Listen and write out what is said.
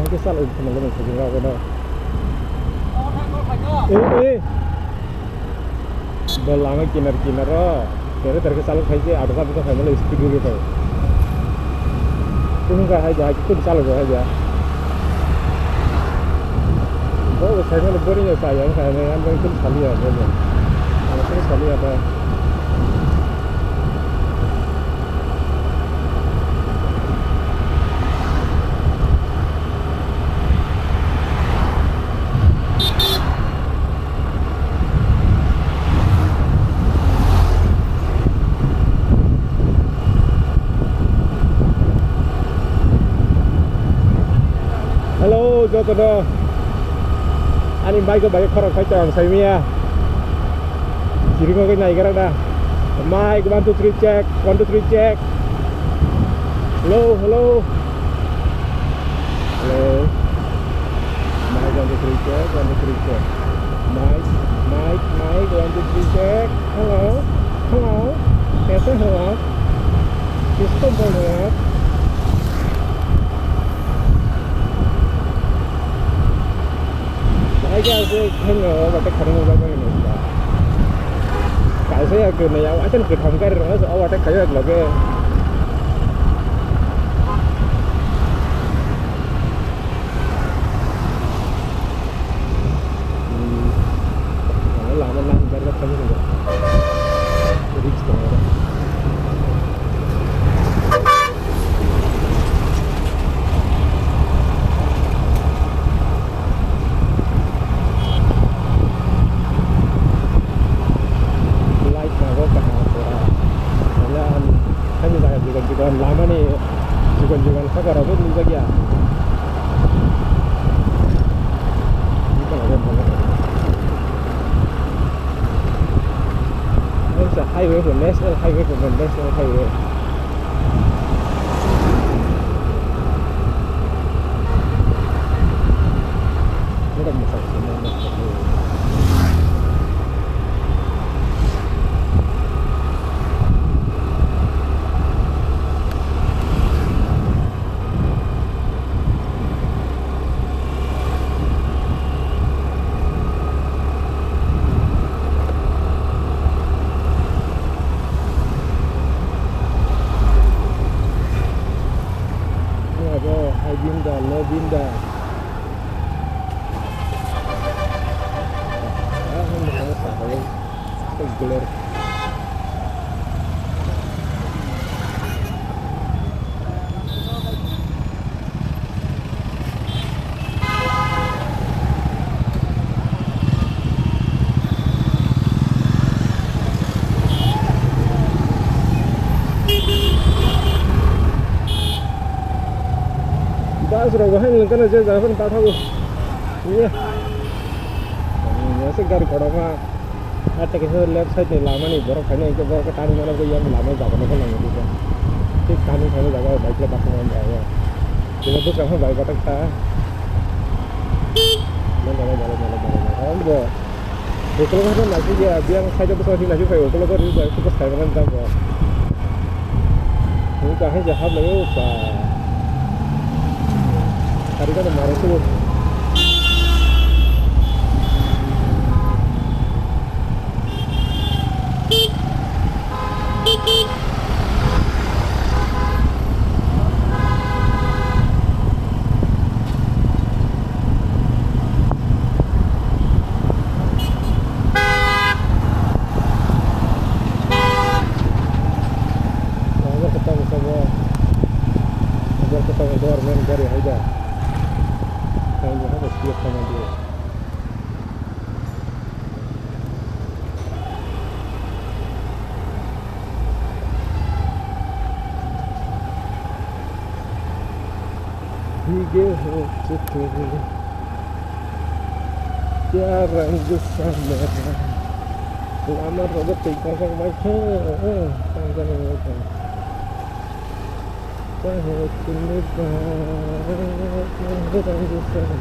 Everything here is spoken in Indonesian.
Kesal teman-teman segera kena. Belanga kinar-kinar तेरे तेरे के सालों खाई से आठ साल तो फैमिली स्पीड हो गई तो तुम का है जा कुछ साल हो है जा वो फैमिली बोरिंग है साया है हम कुछ खाली है बोलो हम कुछ खाली है cho tôi đó anh em bay có bảy con phải chọn xây mía chỉ có cái này cái đó mai cái 1 2 3 check 1 2 3 check hello hello hello mai 1 2 3 check 1 2 3 check mai 1 2 3 check hello hello yes hello just come on cái hình và cái khẩn của cái này cái sẽ cái này ở trên cái phòng cái đó ở cái là cái làm nó làm cái không được lama nih juga sakar apa nih lagi ya ini highway for national highway for national highway ini kan masak Binda gelar sudah bahan kan aja jangan tak tahu iya biasa garis kodama ada kisah left side nih lama nih borok kayaknya itu borok ketani mana tuh yang lama jaga nih kan lama juga tik kami kami jaga baik lah pasang aja ya cuma tuh kamu baik batak ta jalan bo kalau kan masih ya biang saja besar sih masih kayak kalau kan itu cukup saya kan tak bo ini kahnya jahat lah yuk hari kan kemarin tuh ketemu dormen dari aja kayaknya harus siap sama dia pergi untuk jarang bersama lama robot tinggal sang macam tanggal itu tahu kenapa jarang bersama